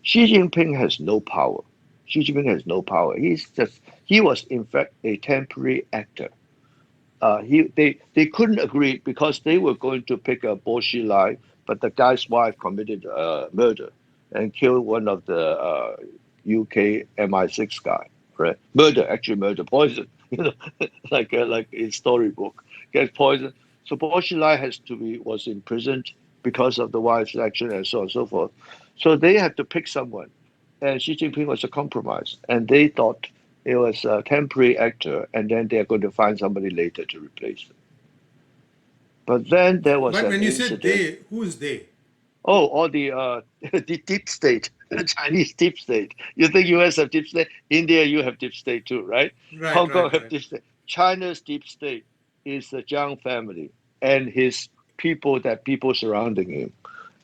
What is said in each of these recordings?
Xi Jinping has no power. Xi Jinping has no power. He was in fact a temporary actor. They couldn't agree because they were going to pick a Bo Xilai, but the guy's wife committed murder and killed one of the UK MI6 guy. Right? Murder, poison. Like a storybook, get poisoned. So Bo Xilai was imprisoned because of the wife's action and so on and so forth. So they had to pick someone, and Xi Jinping was a compromise, and they thought it was a temporary actor, and then they're going to find somebody later to replace him. But then there was But an when you said incident. they, who's they? Oh, all the deep state, the Chinese deep state. You think US have deep state? India, you have deep state too, right? Right, Hong Kong right, have right. deep state. China's deep state is the Jiang family and his people surrounding him.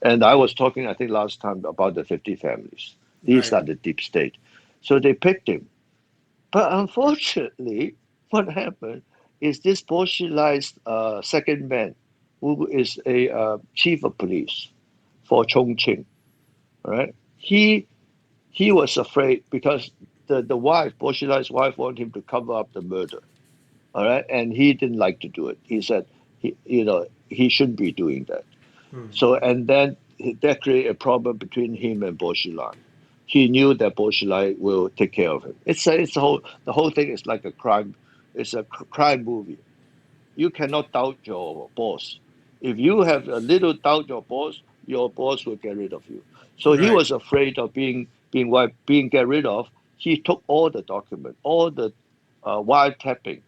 And I was talking, I think, last time about the 50 families. These Right. are the deep state. So they picked him. But unfortunately, what happened is this Bo Xilai's second man, who is a chief of police for Chongqing, right? He was afraid because the wife, Bo Xilai's wife, wanted him to cover up the murder, all right, and he didn't like to do it. He said he shouldn't be doing that. So and then that created a problem between him and Bo Xilai. He knew that Bo Xilai will take care of him. It's the whole thing is like a crime. It's a crime movie. You cannot doubt your boss. If you have a little doubt your boss will get rid of you. So he Right. was afraid of being get rid of. He took all the document, all the wiretapping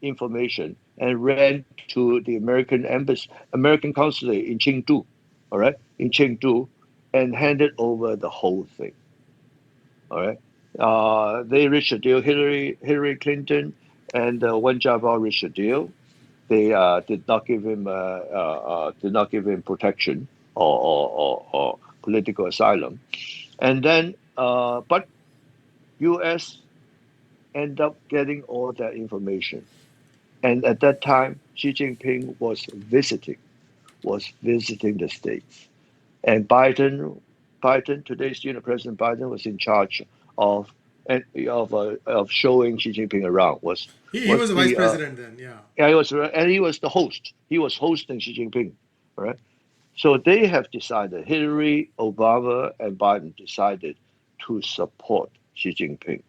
information, and ran to the American embassy, American consulate in Chengdu, all right, in Chengdu, and handed over the whole thing. All right. They reached a deal. Hillary Clinton and Wen Jiabao reached a deal. They did not give him protection or political asylum. And then, but U.S. end up getting all that information. And at that time, Xi Jinping was visiting the states, and today's President Biden was in charge of of showing Xi Jinping around. He Was was the vice the president then, yeah. Yeah, he was the host. He was hosting Xi Jinping, right? So they have decided, Hillary, Obama, and Biden decided to support Xi Jinping,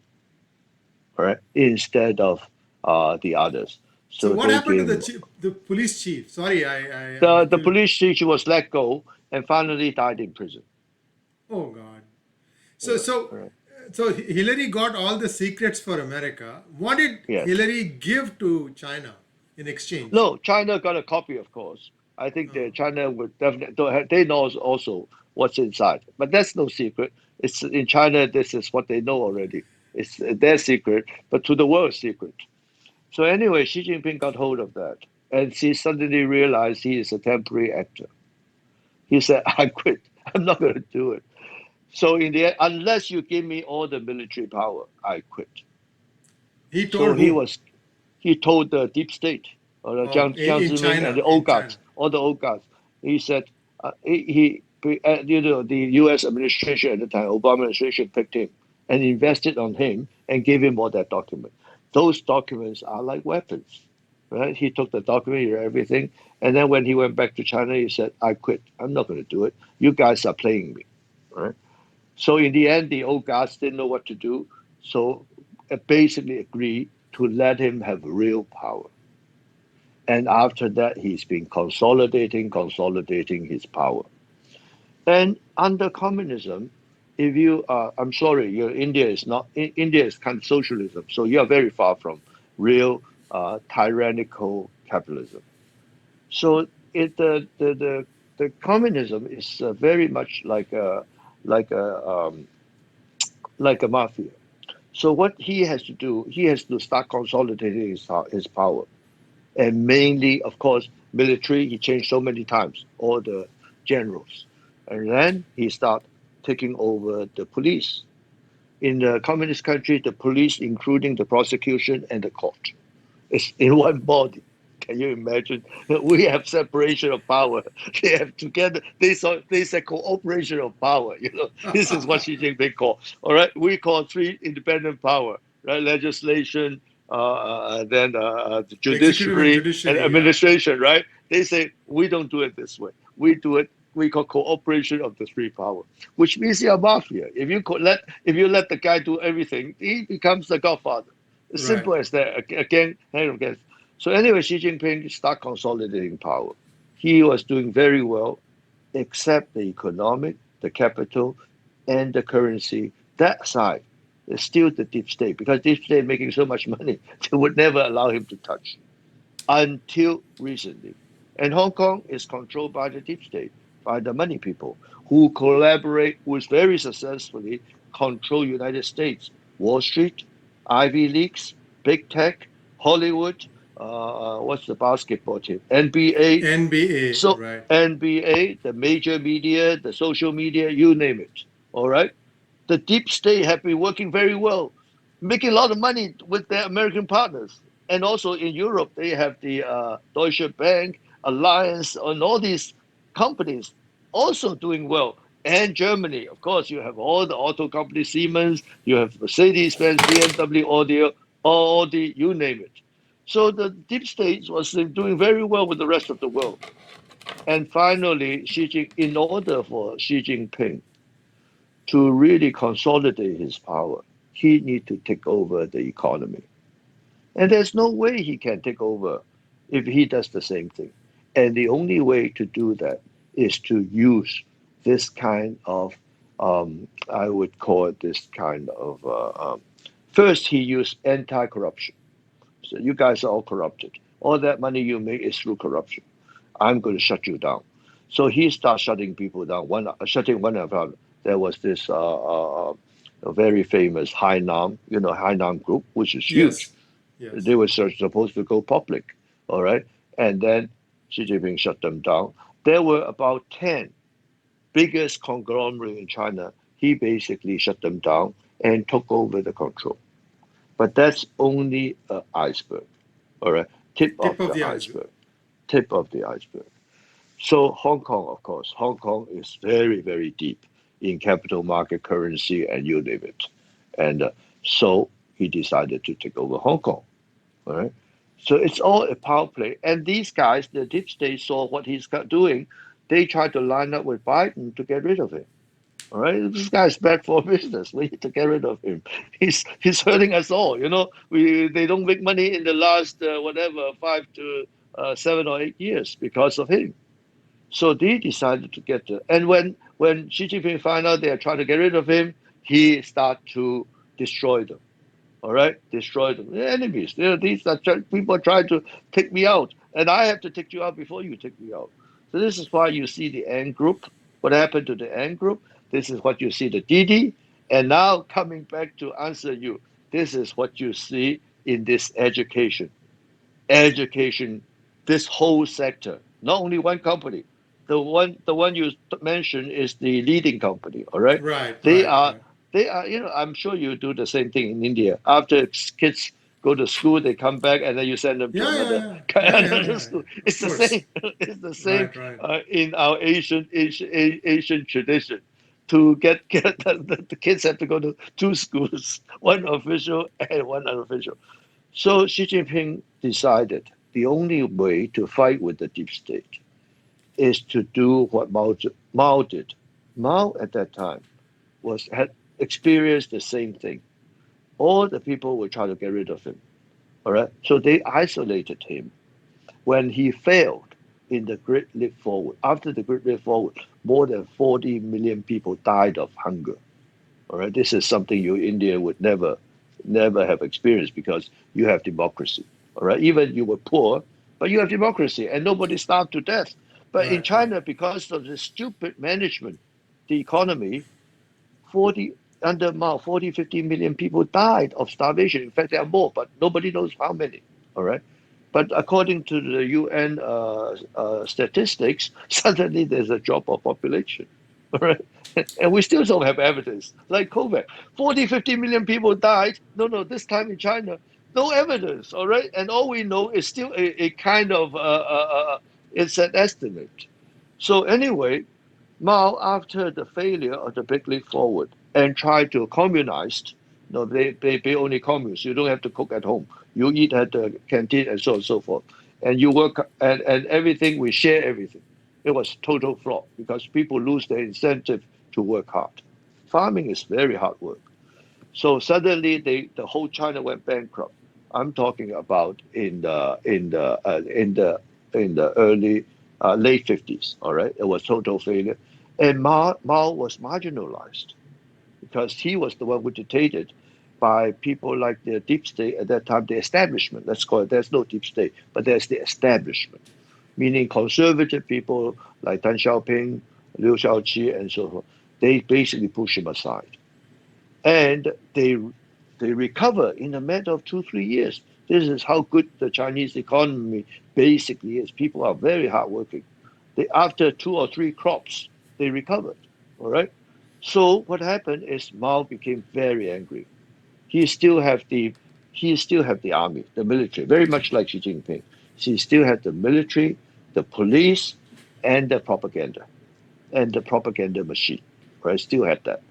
right, instead of the others. So So what they happened to gave the him chief, the police chief? Sorry, I'm the little. police chief was let go and finally died in prison. Oh God. So Yeah, so right. so Hillary got all the secrets for America. What did Yes. Hillary give to China in exchange? No, China got a copy, of course. I think Oh, that China would definitely, they know also what's inside, but that's no secret. It's in China. This is what they know already. It's their secret, but to the world secret. So anyway, Xi Jinping got hold of that, and he suddenly realized he is a temporary actor. He said, "I quit. I'm not going to do it." So in the end, unless you give me all the military power, I quit. he So told whom? he told the deep state, or the Oh, Jiang in Zemin and China, the in old China. guards, all the old guards. He said the U.S. administration at the time, Obama administration, picked him and invested on him and gave him all that document. Those documents are like weapons, right? He took the document, he read everything, and then when he went back to China, he said, "I quit. I'm not going to do it. You guys are playing me," right? So in the end, the old guards didn't know what to do, so basically agreed to let him have real power. And after that, he's been consolidating his power. And under communism, if you, I'm sorry, India is not. India is kind of socialism, so you are very far from real tyrannical capitalism. So the communism is very much like a um, like a mafia. So what he has to do, he has to start consolidating his power, and mainly, of course, military. He changed so many times, all the generals, and then he start taking over the police. In the communist country, the police, including the prosecution and the court, is in one body. Can you imagine? We have separation of power. They have together. They say cooperation of power. This is what Xi Jinping called. All right, we call three independent power. Right, legislation, then the Executive and judiciary and judiciary, yeah. administration. Right? They say we don't do it this way. We do it. We call cooperation of the three power, which means you're a mafia. If you let the guy do everything, he becomes the godfather. As Right, simple as that. Again, again. So anyway, Xi Jinping start consolidating power. He was doing very well, except the economic, the capital, and the currency. That side is still the deep state because deep state making so much money, they would never allow him to touch until recently. And Hong Kong is controlled by the deep state, by the money people who collaborate, who is very successfully control United States, Wall Street, Ivy Leagues, big tech, Hollywood, what's the basketball team? NBA. NBA, So right. NBA, the major media, the social media, you name it. All right. The deep state have been working very well, making a lot of money with their American partners. And also in Europe, they have the Deutsche Bank, Alliance, and all these companies also doing well. And Germany, of course, you have all the auto companies, Siemens, you have Mercedes-Benz, BMW, Audio, all the, you name it. So the deep state was doing very well with the rest of the world. And finally, in order for Xi Jinping to really consolidate his power, he needs to take over the economy. And there's no way he can take over if he does the same thing. And the only way to do that is to use this kind of, I would call it this kind of, first, he used anti corruption. So you guys are all corrupted. All that money you make is through corruption. I'm going to shut you down. So he starts shutting people down. Shutting one of them. There was this a very famous Hainan, Hainan group, which is huge. Yes, yes. They were supposed to go public, all right. And then Xi Jinping shut them down. There were about 10 biggest conglomerate in China. He basically shut them down and took over the control. But that's only an iceberg, all right, tip of Tip of the the iceberg. iceberg, tip of the iceberg. So Hong Kong, of course, Hong Kong is very, very deep in capital market currency and you name it. And so he decided to take over Hong Kong. All right. So it's all a power play. And these guys, the deep state saw what he's doing. They tried to line up with Biden to get rid of him. All right, this guy's bad for business. We need to get rid of him. He's hurting us all. They don't make money in the last whatever 5 to 7 or 8 years because of him. So they decided to get the. And when Xi Jinping found out they are trying to get rid of him, he started to destroy them. All right, destroy them. They're enemies. These are people trying to take me out, and I have to take you out before you take me out. So this is why you see the N group. What happened to the N group? This is what you see the DD, and now coming back to answer you, this is what you see in this education, this whole sector, not only one company. The one you mentioned is the leading company. All right, Right, they right, are right. they are. I'm sure you do the same thing in India. After kids go to school, they come back and then you send them to Yeah, yeah, another yeah. Yeah, yeah, another yeah, school. yeah. Of It's the course. same. It's the same Right, right. in our Asian tradition. To get the kids have to go to two schools, one official and one unofficial. So Xi Jinping decided the only way to fight with the deep state is to do what Mao did. Mao at that time had experienced the same thing. All the people were trying to get rid of him. All right. So they isolated him. When he failed in the Great Leap Forward, after the Great Leap Forward, more than 40 million people died of hunger. All right, this is something India would never have experienced because you have democracy. All right, even you were poor, but you have democracy, and nobody starved to death. But in Right, right. China, because of the stupid management, the economy, 40 under Mao, 40, 50 million people died of starvation. In fact, there are more, but nobody knows how many. All right. But according to the UN statistics, suddenly there's a drop of population. All right. And we still don't have evidence. Like COVID, 40, 50 million people died. No, no, this time in China, No evidence, all right? And all we know is still a kind of, it's an estimate. So anyway, Mao, after the failure of the Big Leap Forward and tried to communize, no, they only communists. You don't have to cook at home. You eat at the canteen and so on and so forth. And you work and everything, we share everything. It was total flop because people lose their incentive to work hard. Farming is very hard work. So suddenly the whole China went bankrupt. I'm talking about in the early late 50s. All right, it was total failure, and Mao was marginalized because he was the one who dictated by people like the deep state at that time, the establishment. Let's call it. There's no deep state, but there's the establishment, meaning conservative people like Deng Xiaoping, Liu Shaoqi, and so forth. They basically push him aside and they recover in a matter of 2 3 years. This is how good the Chinese economy basically is. People are very hardworking. They after two or three crops, they recovered. All right. So what happened is Mao became very angry. He still have the he still have the army, the military, very much like Xi Jinping. He still had the military, the police, and the propaganda machine. Right, still had that.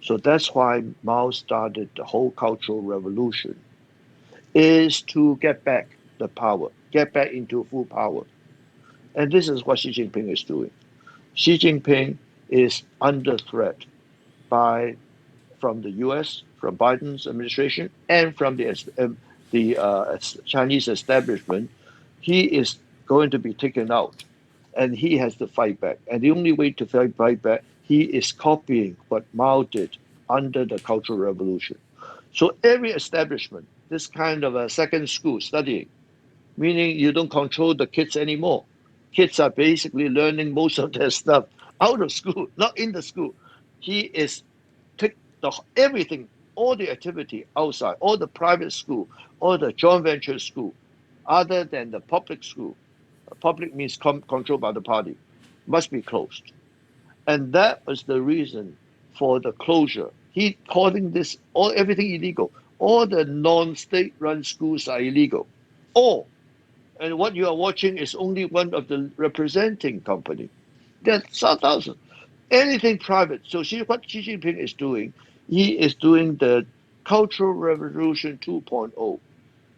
So that's why Mao started the whole Cultural Revolution, is to get back the power, get back into full power. And this is what Xi Jinping is doing. Xi Jinping is under threat by from the U.S., from Biden's administration, and from the Chinese establishment. He is going to be taken out, and he has to fight back. And the only way to fight back, he is copying what Mao did under the Cultural Revolution. So every establishment, this kind of a second school studying, meaning you don't control the kids anymore. Kids are basically learning most of their stuff out of school, not in the school. He is take everything, all the activity outside, all the private school, all the joint venture school, other than the public school. Public means controlled by the party, must be closed. And that was the reason for the closure. He calling this all everything illegal. All the non-state run schools are illegal. All. And what you are watching is only one of the representing company. There's thousands. Anything private. So what Xi Jinping is doing, he is doing the Cultural Revolution 2.0,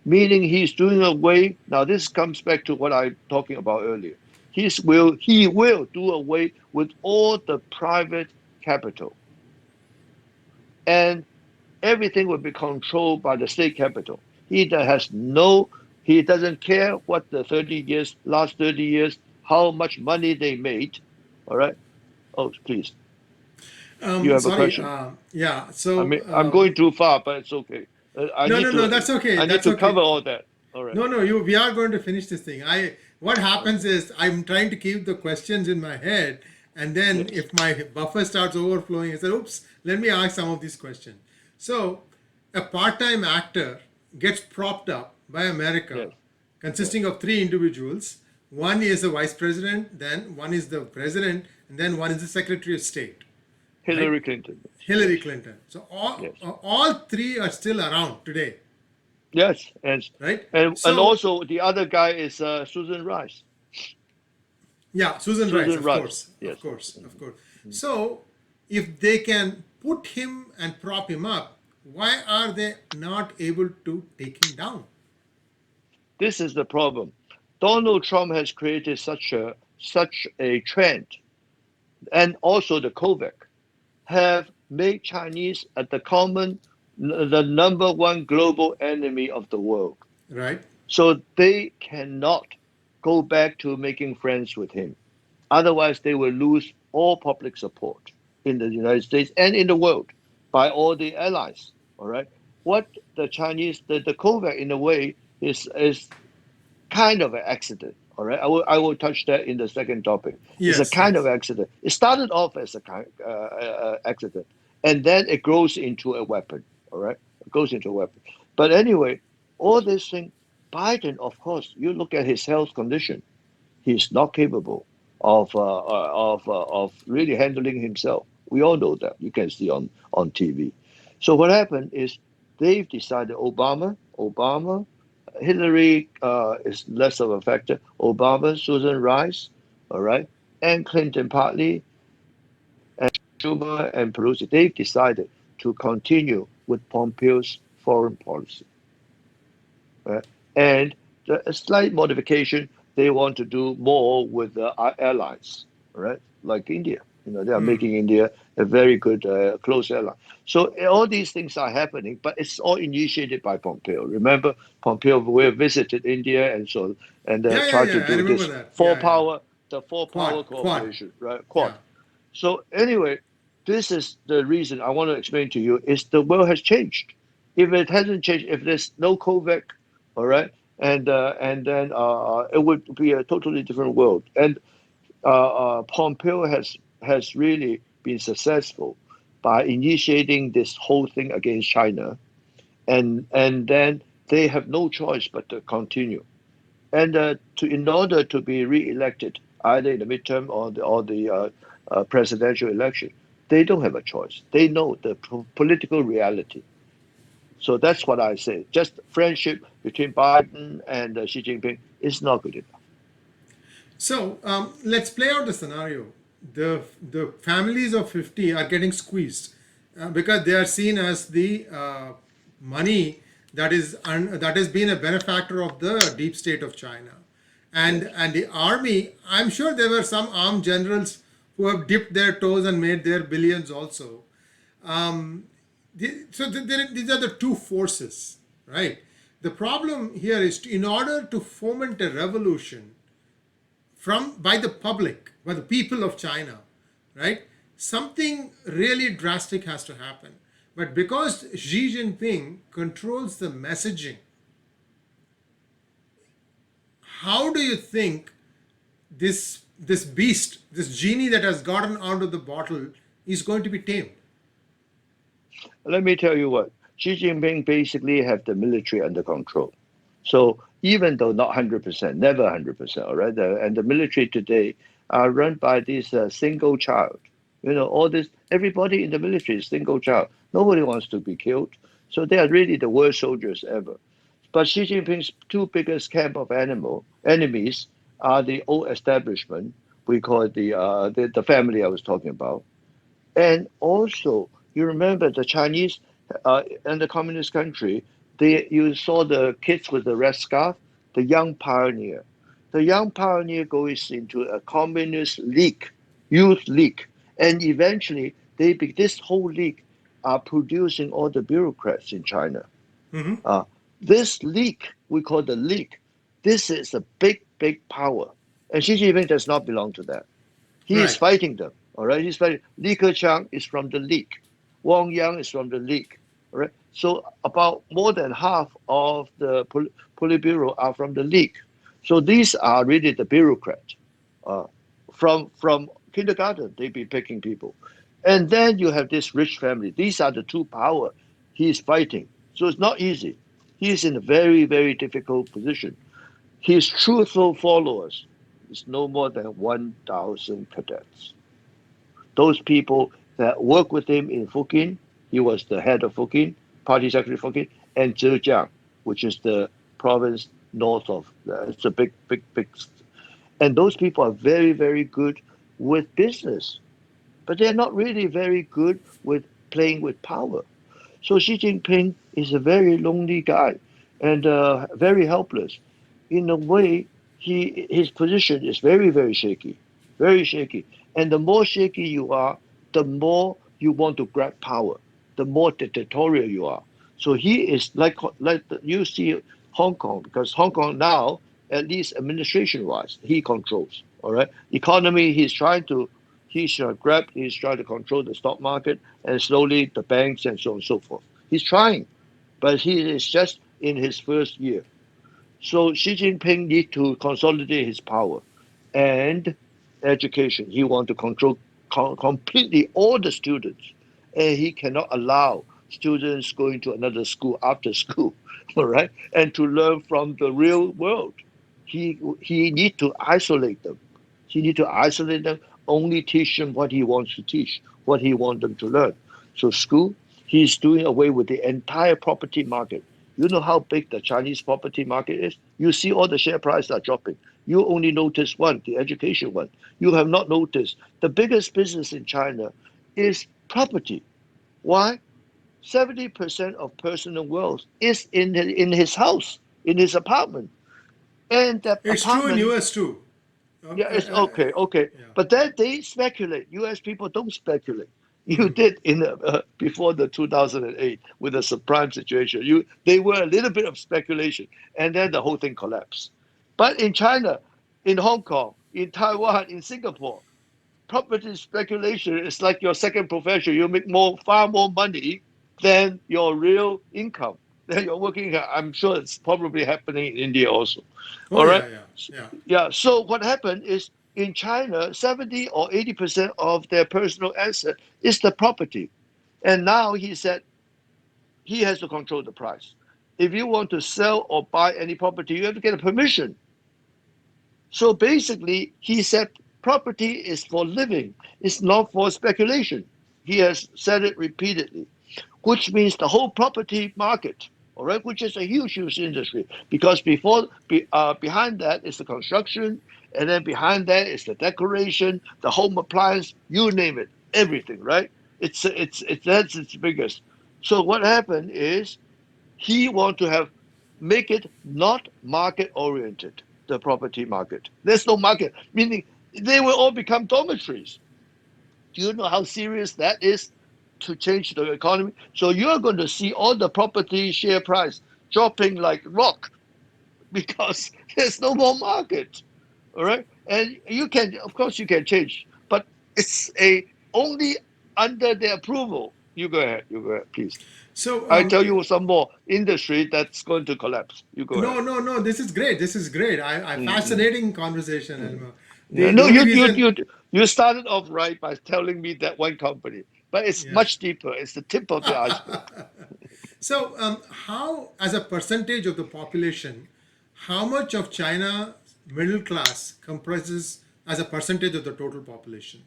meaning he's doing away. Now this comes back to what I'm talking about earlier. He will do away with all the private capital, and everything will be controlled by the state capital. He doesn't care what the last 30 years, how much money they made. All right. Oh, please, you have a Sorry. question. Yeah. I So mean, I'm going too far, but it's okay. no, no, no. That's okay. I need That's to okay. cover all that. All right. No, no. We are going to finish this thing. What happens Okay. is I'm trying to keep the questions in my head, and then Yes. if my buffer starts overflowing, I said, "Oops, let me ask some of these questions." So, a part-time actor gets propped up by America, Yes. consisting Yes. of three individuals. One is the vice president, then one is the president, and then one is the secretary of state, right? Hillary Clinton. Hillary Yes. Clinton. So Yes. all three are still around today, Yes. right? And So also the other guy is Susan Rice. yeah, Susan Rice, Susan of Rice. course, of Yes. course, of course. So if they can put him and prop him up, why are they not able to take him down? This is the problem. Donald Trump has created such a trend, and also the COVID have made Chinese at the number one global enemy of the world. Right? So they cannot go back to making friends with him. Otherwise, they will lose all public support in the United States and in the world by all the allies. All right. What the COVID in a way is kind of an accident. All right, I will touch that in the second topic. It's a Yes, kind of yes. accident. It started off as a kind accident, and then it grows into a weapon. All right, it goes into a weapon. But anyway, all this thing, Biden, of course, you look at his health condition. He's not capable of really handling himself. We all know that. You can see on TV. So what happened is They've decided Obama, Hillary is less of a factor. Obama, Susan Rice, all right, and Clinton partly, and Schumer and Pelosi. They've decided to continue with Pompeo's foreign policy, right? And a slight modification, they want to do more with the airlines, right? Like India. They are Hmm. making India a very good close airline. So all these things are happening, but it's all initiated by Pompeo. Remember, Pompeo visited India and so and Yeah, yeah, tried to yeah. I do remember this that. four Yeah, yeah. power, the four Quad, power quad. cooperation, right? Quad. Yeah. So anyway, this is the reason I want to explain to you is the world has changed. If it hasn't changed, if there's no COVID, all right, and then it would be a totally different world. And Pompeo has really been successful by initiating this whole thing against China, and then they have no choice but to continue. And in order to be re-elected, either in the midterm or the presidential election, they don't have a choice. They know the political reality. So that's what I say. Just friendship between Biden and Xi Jinping is not good enough. So let's play out the scenario. The families of 50 are getting squeezed because they are seen as the money that has been a benefactor of the deep state of China, and Yes. and the army. I'm sure there were some armed generals who have dipped their toes and made their billions also. Um, these are the two forces, right? The problem here is in order to foment a revolution from by the public, by the people of China, right? Something really drastic has to happen. But because Xi Jinping controls the messaging, how do you think this beast, this genie that has gotten out of the bottle, is going to be tamed? Let me tell you what, Xi Jinping basically have the military under control. So even though not 100%, never 100%, all right, and the military today are run by this single child. All this, everybody in the military is single child. Nobody wants to be killed. So they are really the worst soldiers ever. But Xi Jinping's two biggest camp of enemies are the old establishment. We call it the family I was talking about, and also, you remember the Chinese in the communist country, you saw the kids with the red scarf, the young pioneer. The young pioneer goes into a communist league, youth league, and eventually this whole league are producing all the bureaucrats in China. Mm-hmm. Uh, this league, we call the league, this is a big, big power. And Xi Jinping does not belong to that. He is Right. fighting them. All right, he's fighting. Li Keqiang is from the league. Wang Yang is from the league. All right, so about more than half of the Politburo are from the league. So these are really the bureaucrats. Uh, from kindergarten, they be picking people, and then you have this rich family. These are the two power he is fighting. So it's not easy. He is in a very very difficult position. His truthful followers is no more than 1,000 cadets. Those people that work with him in Fukin, he was the head of Fukin, party secretary of Fukin, and Zhejiang, which is the province north of, it's a big, big, big. And those people are very, very good with business, but they're not really very good with playing with power. So Xi Jinping is a very lonely guy and very helpless. In a way, his position is very, very shaky, very shaky. And the more shaky you are, the more you want to grab power, the more dictatorial you are. So he is like you see Hong Kong, because Hong Kong now, at least administration-wise, he controls. All right, economy he's trying to control the stock market and slowly the banks and so on and so forth. He's trying, but he is just in his first year. So Xi Jinping need to consolidate his power and education. He want to control completely all the students, and he cannot allow students going to another school after school, all right, and to learn from the real world. He need to isolate them. He need to isolate them. Only teach them what he wants to teach, what he wants them to learn. So school, He's doing away with the entire property market. You know how big the Chinese property market is? You see all the share prices are dropping. You only notice one, the education one. You have not noticed the biggest business in China is property. Why? 70% of personal wealth is in his house, in his apartment. And that It's true in apartment, US too. yeah, it's okay, okay. Yeah. But then they speculate. US people don't speculate. You Mhm. did in before the 2008 with the subprime situation. They were a little bit of speculation, and then the whole thing collapsed. But in China, in Hong Kong, in Taiwan, in Singapore, property speculation is like your second profession. You make far more money than your real income. Then you're working. I'm sure it's probably happening in India also. Oh All right. yeah, yeah, yeah. Yeah. So what happened is in China, 70 or 80% of their personal asset is the property. And now he said he has to control the price. If you want to sell or buy any property, you have to get a permission. So basically, he said property is for living, it's not for speculation. He has said it repeatedly, which means the whole property market, all right, which is a huge, huge industry, because behind that is the construction, and then behind that is the decoration, the home appliance, you name it, everything, right? It's that's its biggest. So what happened is he want to have make it not market oriented, the property market. There's no market, meaning they will all become dormitories. Do you know how serious that is to change the economy? So you're going to see all the property share price dropping like rock because there's no more market. All right. And you can, of course, you can change, but it's a only under the approval. You go ahead. You go ahead, please. So I tell you some more industry that's going to collapse. You go ahead. no, no, no. This is great. This is great. I Mm, fascinating conversation, mm. Elmer. The No, only reason, you started off right by telling me that one company, but it's yeah. much deeper. It's the tip of the iceberg. So how, as a percentage of the population, how much of China middle class comprises as a percentage of the total population?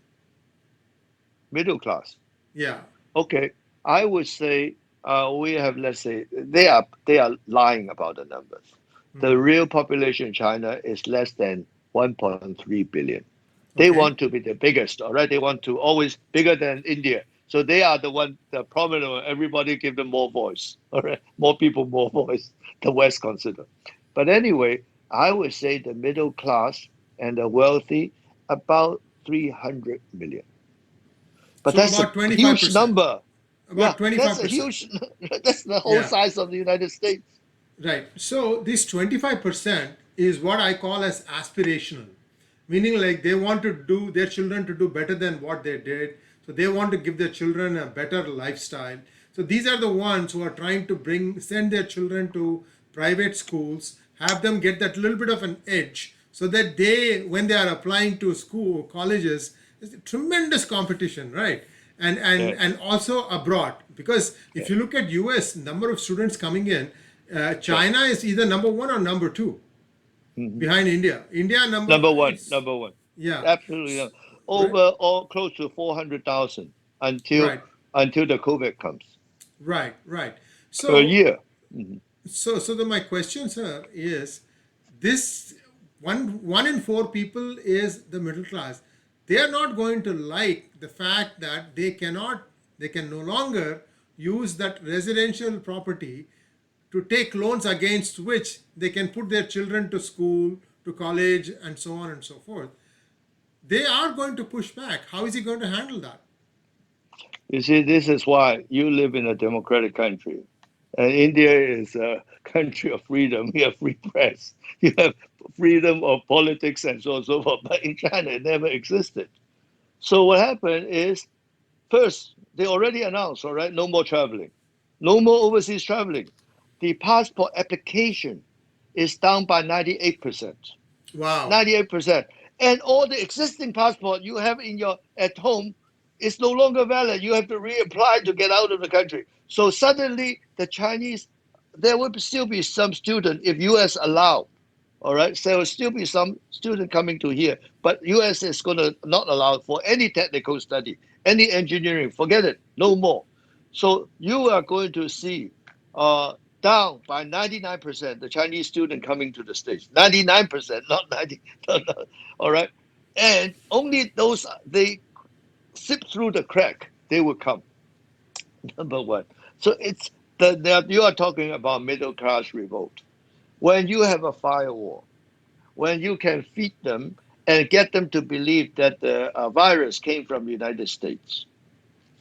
Middle class. Yeah. Okay, I would say we have, let's say they are lying about the numbers. The Hmm. real population in China is less than 1.3 billion. They want Okay. to be the biggest, all right? They want to always bigger than India. So they are the one, the prominent one. Everybody give them more voice, all right? More people, more voice. The West consider. But anyway, I would say the middle class and the wealthy about 300 million. But So that's a about huge 25%. number. Yeah, About that's a 25%. huge. That's the whole Yeah. size of the United States. Right. So this 25% is what I call as aspirational, meaning like they want to do their children to do better than what they did. So they want to give their children a better lifestyle. So these are the ones who are trying to send their children to private schools, have them get that little bit of an edge so that when they are applying to colleges, there's tremendous competition, right? And Yes. also abroad, because if Yeah. you look at US number of students coming in, Yeah. China is either number one or number two Mhm. behind India. India number Number one. it's Number one. yeah, Absolutely. right, Over or close to 400,000 right, until the COVID comes right, right. a So year. Mhm. my question, sir, is this one in four people is the middle class. They are not going to like the fact that they can no longer use that residential property to take loans against which they can put their children to school, to college, and so on and so forth. They are going to push back. How is he going to handle that? You see, this is why you live in a democratic country. And India is a country of freedom. You have free press. You have freedom of politics and so on and so forth. But in China, it never existed. So what happened is first, they already announced, all right, no more traveling, no more overseas traveling. The passport application is down by 98%. Wow. 98%. And all the existing passport you have in your at home is no longer valid. You have to reapply to get out of the country. So suddenly the Chinese, there will still be some student if US allow. All right, so there will still be some student coming to here, but US is going to not allow for any technical study, any engineering. Forget it, no more. So you are going to see down by 99% the Chinese student coming to the States. 99%, not 90. No, no, all right. And only those they slip through the crack, they will come. Number one. So it's you are talking about middle class revolt. When you have a firewall, when you can feed them and get them to believe that the virus came from the United States.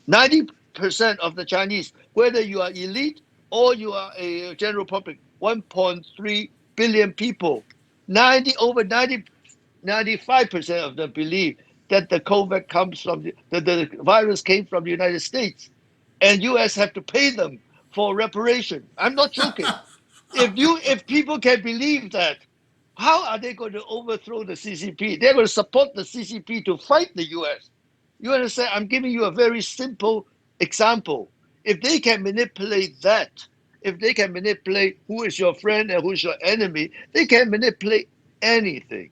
90% of the Chinese, whether you are elite or you are a general public, 1.3 billion people, 95% of them believe that the COVID comes from the virus came from the United States, and U.S. have to pay them for reparation. I'm not joking. If people can believe that, how are they going to overthrow the CCP? They're going to support the CCP to fight the US. You understand? I'm giving you a very simple example. If they can manipulate that, if they can manipulate who is your friend and who's your enemy, they can manipulate anything.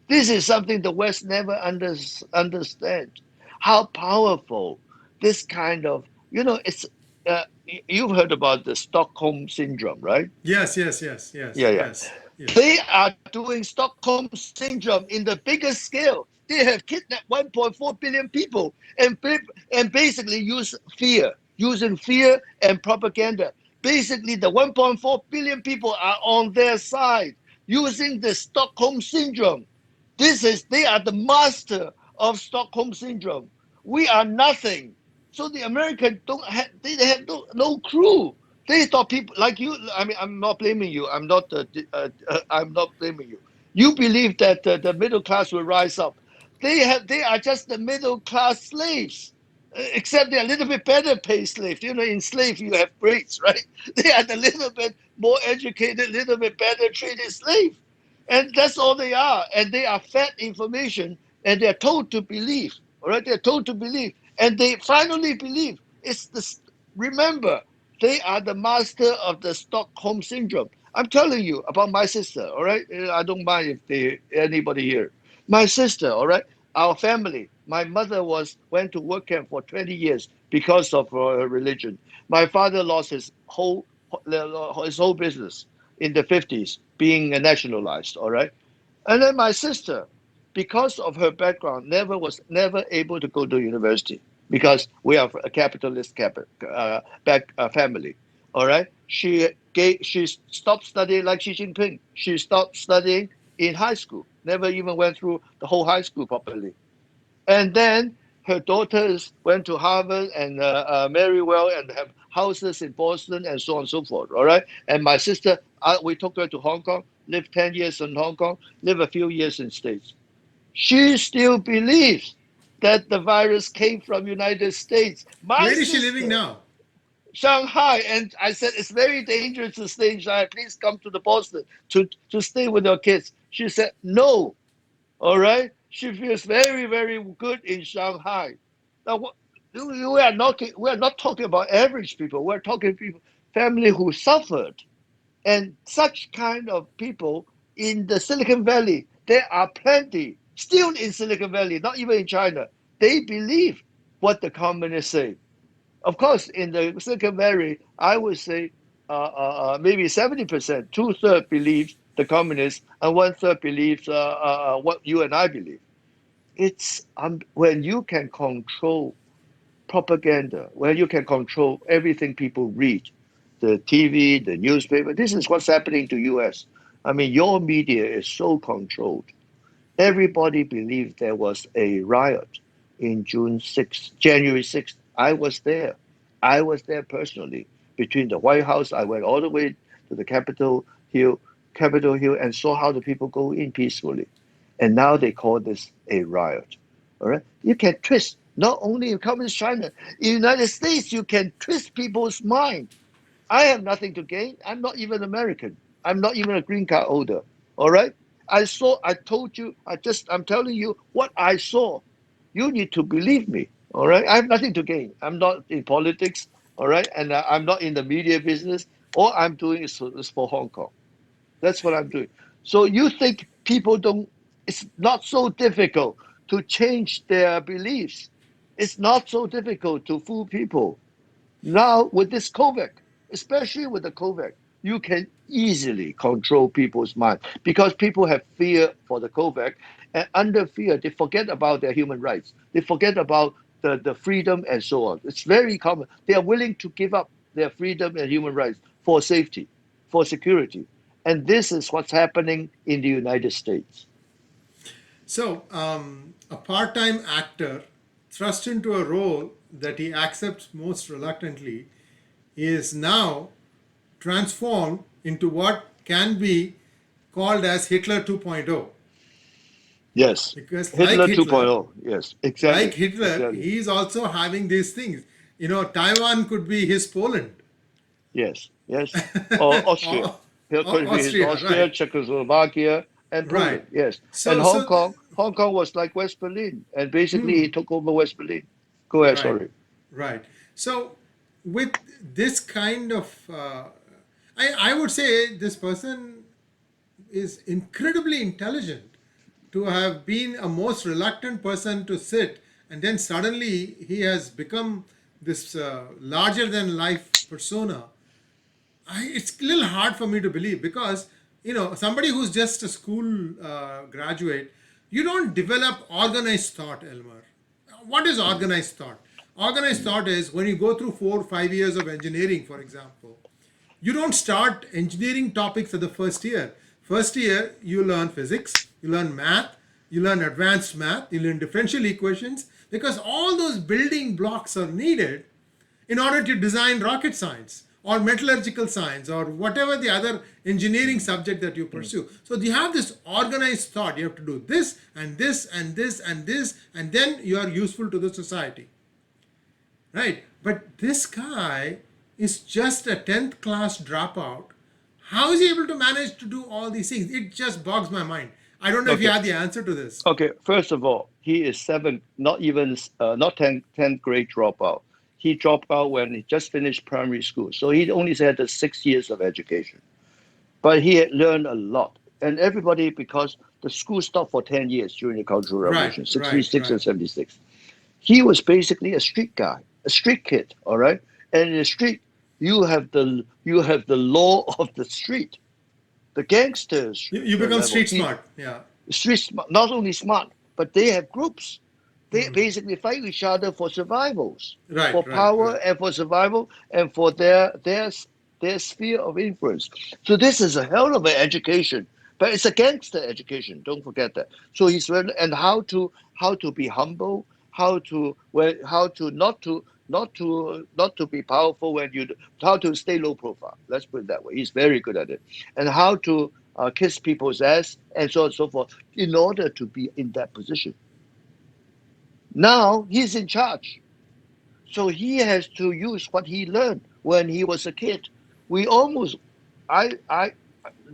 This is something the West never understand. How powerful this kind of, it's, you've heard about the Stockholm syndrome, right? Yes, yes, yes, yes, Yeah, yeah. yes, yes. They are doing Stockholm syndrome in the biggest scale. They have kidnapped 1.4 billion people and basically using fear and propaganda. Basically, the 1.4 billion people are on their side using the Stockholm syndrome. They are the master of Stockholm syndrome. We are nothing. So the Americans don't have they have no clue. They thought people like you. I mean, I'm not blaming you. I'm not blaming you. You believe that the middle class will rise up. They are just the middle class slaves, except they're a little bit better paid slaves. In slave you have grades, right? They are the little bit more educated, little bit better treated slave, and that's all they are. And they are fed information, and they're told to believe. All right, they're told to believe, and they finally believe. It's the Remember, they are the master of the Stockholm syndrome. I'm telling you about my sister. All right, I don't mind if anybody here. My sister. All right, our family. My mother went to work camp for 20 years because of her religion. My father lost his whole business in the 50s, being nationalized. All right, and then my sister, because of her background, never able to go to university because we are a capitalist family. All right, she stopped studying like Xi Jinping. She stopped studying in high school. Never even went through the whole high school properly. And then her daughters went to Harvard and marry well and have houses in Boston and so on and so forth. All right. And my sister, we took her to Hong Kong, lived 10 years in Hong Kong, lived a few years in States. She still believes that the virus came from United States. My Where is she living sister, now? Shanghai, and I said it's very dangerous to stay in Shanghai. Please come to the Boston to stay with your kids. She said no. All right, she feels very, very good in Shanghai. Now, we are not talking about average people. We're talking people, family who suffered, and such kind of people in the Silicon Valley. There are plenty still in Silicon Valley, not even in China. They believe what the communists say. Of course, in the Silicon Valley, I would say maybe 70%, two-thirds believes the communists, and one-third believes what you and I believe. It's when you can control propaganda, when you can control everything people read, the TV, the newspaper. This is what's happening to U.S. I mean, your media is so controlled. Everybody believed there was a riot in January 6th. I was there. I was there personally. Between the White House, I went all the way to the Capitol Hill, and saw how the people go in peacefully. And now they call this a riot. All right? You can twist, not only in Communist China, in the United States, you can twist people's mind. I have nothing to gain. I'm not even American. I'm not even a green card holder. All right. I told you, I'm telling you what I saw. You need to believe me. All right. I have nothing to gain. I'm not in politics. All right. And I'm not in the media business. All I'm doing is for Hong Kong. That's what I'm doing. So you think people don't, it's not so difficult to change their beliefs. It's not so difficult to fool people. Now, with this COVID, especially with the COVID, you can easily control people's mind because people have fear for the COVID. And under fear, they forget about their human rights. They forget about the freedom and so on. It's very common. They are willing to give up their freedom and human rights for safety, for security. And this is what's happening in the United States. So, a part time actor thrust into a role that he accepts most reluctantly is now transformed into what can be called as Hitler 2.0. Yes. Because, Hitler 2.0. Yes, Like exactly. Hitler, Exactly. he's also having these things. Taiwan could be his Poland. Yes, yes. Or Austria. or, Here or could be his Austria, Austria, right? Czechoslovakia, and Right. Poland. Yes. And So, Hong so, Kong. Hong Kong was like West Berlin. And basically, he hmm, took over West Berlin. Go ahead, right, sorry. right. So, with this kind of, I would say this person is incredibly intelligent to have been a most reluctant person to sit, and then suddenly he has become this larger than life persona. It's a little hard for me to believe because somebody who's just a school graduate, you don't develop organized thought, Elmer. What is Mm, organized thought? Organized mm, thought is when you go through 4 or 5 years of engineering, for example, you don't start engineering topics at the first year. First year, you learn physics, you learn math, you learn advanced math, you learn differential equations, because all those building blocks are needed in order to design rocket science or metallurgical science or whatever the other engineering mm, subject that you mm. pursue. So you have this organized thought. You have to do this and this and this and this, and then you are useful to the society. Right? But this guy is just a 10th class dropout. How is he able to manage to do all these things? It just bogs my mind. I don't know if you Okay. have the answer to this. Okay. First of all, he is seven, not even, not 10th grade dropout. He dropped out when he just finished primary school. So he only had the 6 years of education. But he had learned a lot. And everybody, because the school stopped for 10 years during the Cultural Right, Revolution, right, 66 right, and 76. He was basically a street guy, a street kid, all right? And in the street, you have the law of the street, the gangsters You become level. street smart. Yeah. Street smart, not only smart, but they have groups. They Hmm. basically fight each other for survivals, for Right, right, power right. and for survival and for their sphere of influence. So this is a hell of an education, but it's a gangster education. Don't forget that. So he's learned and how to be humble, how to be powerful when you how to stay low profile. Let's put it that way. He's very good at it, and how to kiss people's ass and so on and so forth in order to be in that position. Now he's in charge. So he has to use what he learned when he was a kid. We almost, I,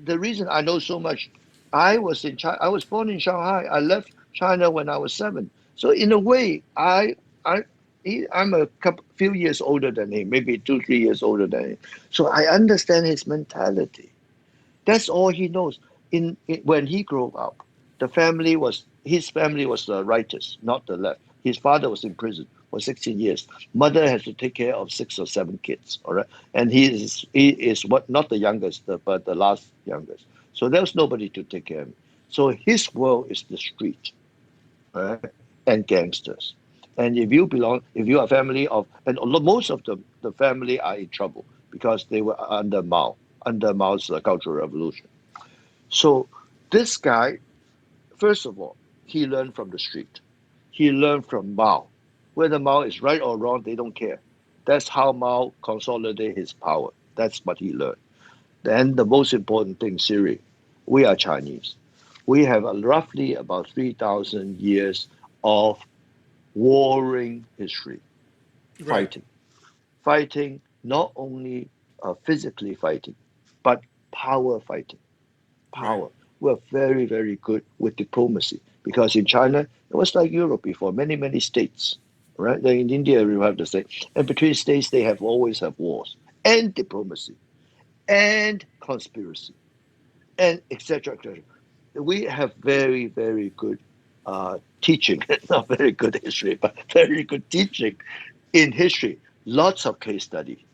the reason I know so much, I was in China. I was born in Shanghai. I left China when I was 7. So in a way, I, I'm a few years older than him, maybe 2, 3 years older than him. So I understand his mentality. That's all he knows. When he grew up, his family was the rightist, not the left. His father was in prison for 16 years. Mother has to take care of 6 or 7 kids. All right, and he is what not the youngest, but the last youngest. So there was nobody to take care of him. So his world is the street, all right, and gangsters. And if you are a family of, and most of the family are in trouble because they were under Mao's Cultural Revolution. So this guy, first of all, he learned from the street. He learned from Mao. Whether Mao is right or wrong, they don't care. That's how Mao consolidated his power. That's what he learned. Then the most important thing, Siri, we are Chinese. We have roughly about 3,000 years of warring history, Right, fighting. Fighting, not only physically fighting, but power fighting. right, Power. We're very, very good with diplomacy because in China, it was like Europe before, many, many states, right? Then in India, we have the same. And between states, they have always have wars and diplomacy and conspiracy and etc. etc. We have very, very good teaching, not very good history, but very good teaching in history. Lots of case study.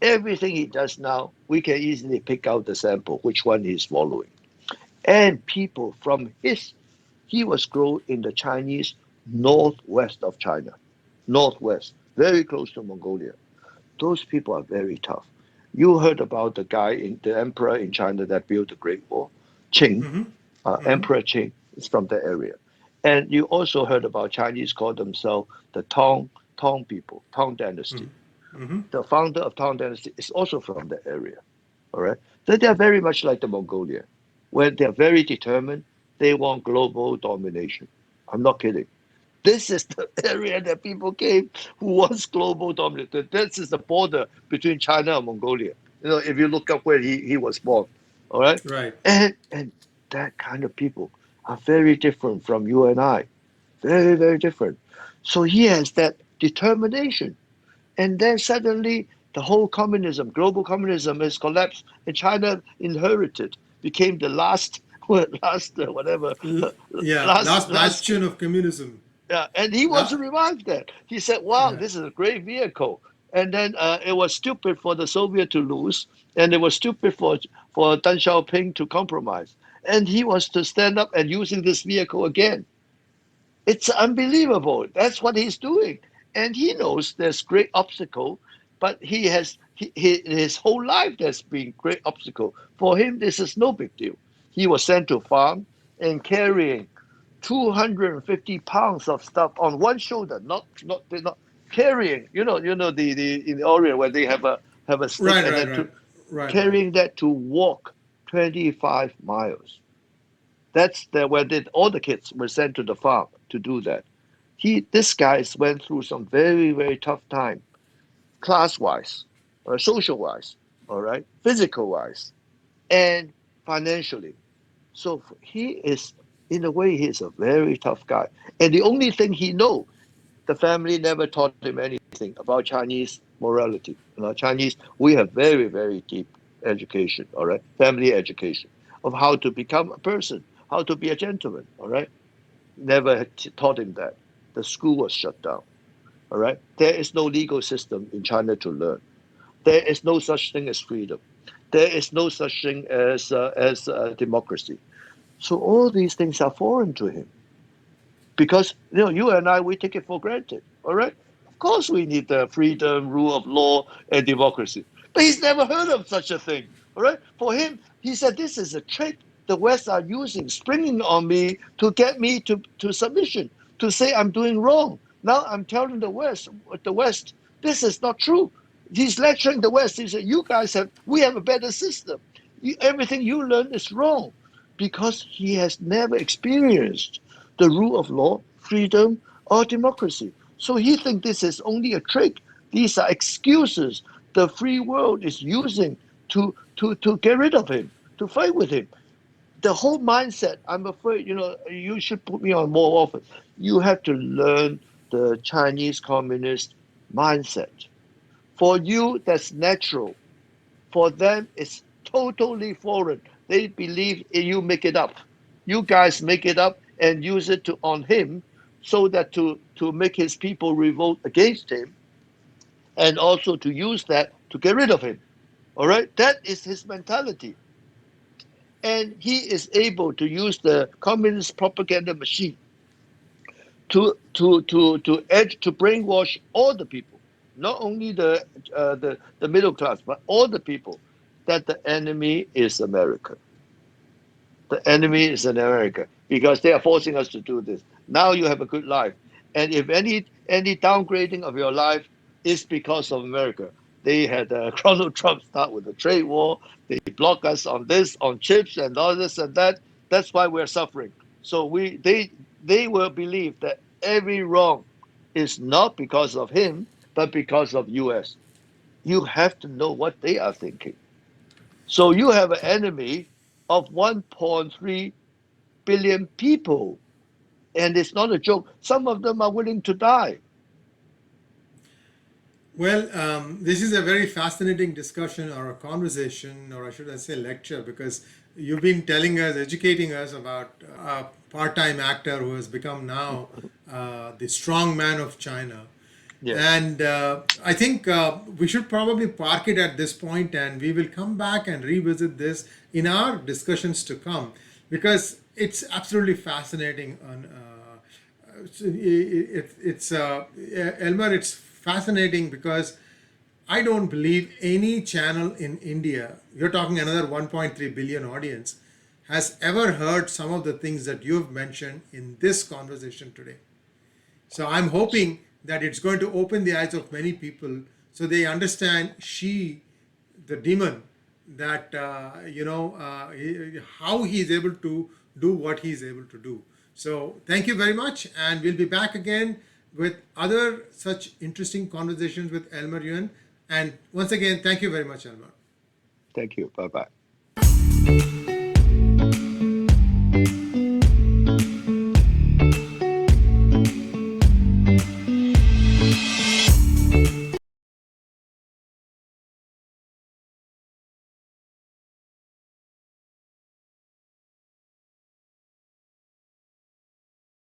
Everything he does now, we can easily pick out the sample, which one he's following. And people from he was grown in the Chinese northwest of China, northwest, very close to Mongolia. Those people are very tough. You heard about the emperor in China that built the Great Wall, Qing, Mm-hmm. Mm-hmm. Emperor Qing is from that area. And you also heard about Chinese call themselves the Tang people, Tang dynasty. Mm-hmm. The founder of Tang dynasty is also from that area. All right. So they are very much like the Mongolia, where they are very determined. They want global domination. I'm not kidding. This is the area that people came who wants global domination. This is the border between China and Mongolia. If you look up where he was born, all right, Right. and that kind of people are very different from you and I, very very different. So he has that determination, and then suddenly the whole communism, global communism, has collapsed, and China inherited, became the last, whatever, Yeah, last last last bastion of communism. yeah, and he wants La- to revive that. He said, "Wow, yeah. this is a great vehicle." And then it was stupid for the Soviet to lose, and it was stupid for Deng Xiaoping to compromise. And he was to stand up and using this vehicle again. It's unbelievable. That's what he's doing, and he knows there's great obstacle, but his whole life there's been great obstacle for him. This is no big deal. He was sent to farm and carrying 250 pounds of stuff on one shoulder, not they're not carrying. The in the Orient where they have a stick Right, and right, then right, to right, right. carrying that to walk 25 miles. That's where all the kids were sent to the farm to do that. This guy went through some very very tough time, class wise, or social wise, all right, physical wise, and financially. So he is, in a way, he's a very tough guy. And the only thing he know, the family never taught him anything about Chinese morality. Chinese, we have very, very deep education, all right, family education of how to become a person, how to be a gentleman, all right. Never taught him that. The school was shut down, all right. There is no legal system in China to learn. There is no such thing as freedom. There is no such thing as democracy. So all these things are foreign to him because you and I we take it for granted. All right, of course we need the freedom, rule of law, and democracy. But he's never heard of such a thing. All right, for him, he said this is a trick the West are using, springing on me to get me to submission, to say I'm doing wrong. Now I'm telling the West, this is not true. He's lecturing the West. He said, we have a better system. Everything you learn is wrong because he has never experienced the rule of law, freedom, or democracy. So he thinks this is only a trick. These are excuses the free world is using to get rid of him, to fight with him. The whole mindset, I'm afraid, you should put me on more often. You have to learn the Chinese communist mindset. For you, that's natural. For them, it's totally foreign. They believe you make it up. You guys make it up and use it on him so that to make his people revolt against him and also to use that to get rid of him. All right? That is his mentality. And he is able to use the communist propaganda machine to brainwash all the people, not only the middle class, but all the people, that the enemy is America. The enemy is in America because they are forcing us to do this. Now you have a good life, and if any downgrading of your life is because of America, they had Donald Trump start with the trade war. They block us on this, on chips, and all this and that. That's why we're suffering. So they will believe that every wrong is not because of him, but because of U.S. You have to know what they are thinking. So you have an enemy of 1.3 billion people. And it's not a joke. Some of them are willing to die. Well, this is a very fascinating discussion or a conversation, or I should I say lecture, because you've been telling us, educating us about a part time actor who has become now the strong man of China. Yes. And I think we should probably park it at this point, and we will come back and revisit this in our discussions to come, because it's absolutely fascinating. Elmer, it's fascinating because I don't believe any channel in India, you're talking another 1.3 billion audience, has ever heard some of the things that you've mentioned in this conversation today. So I'm hoping that it's going to open the eyes of many people so they understand Xi, the demon, that how he's able to do what he's able to do. So thank you very much, and we'll be back again with other such interesting conversations with Elmer Yuen. And once again, thank you very much, Elmer. Thank you. Bye bye.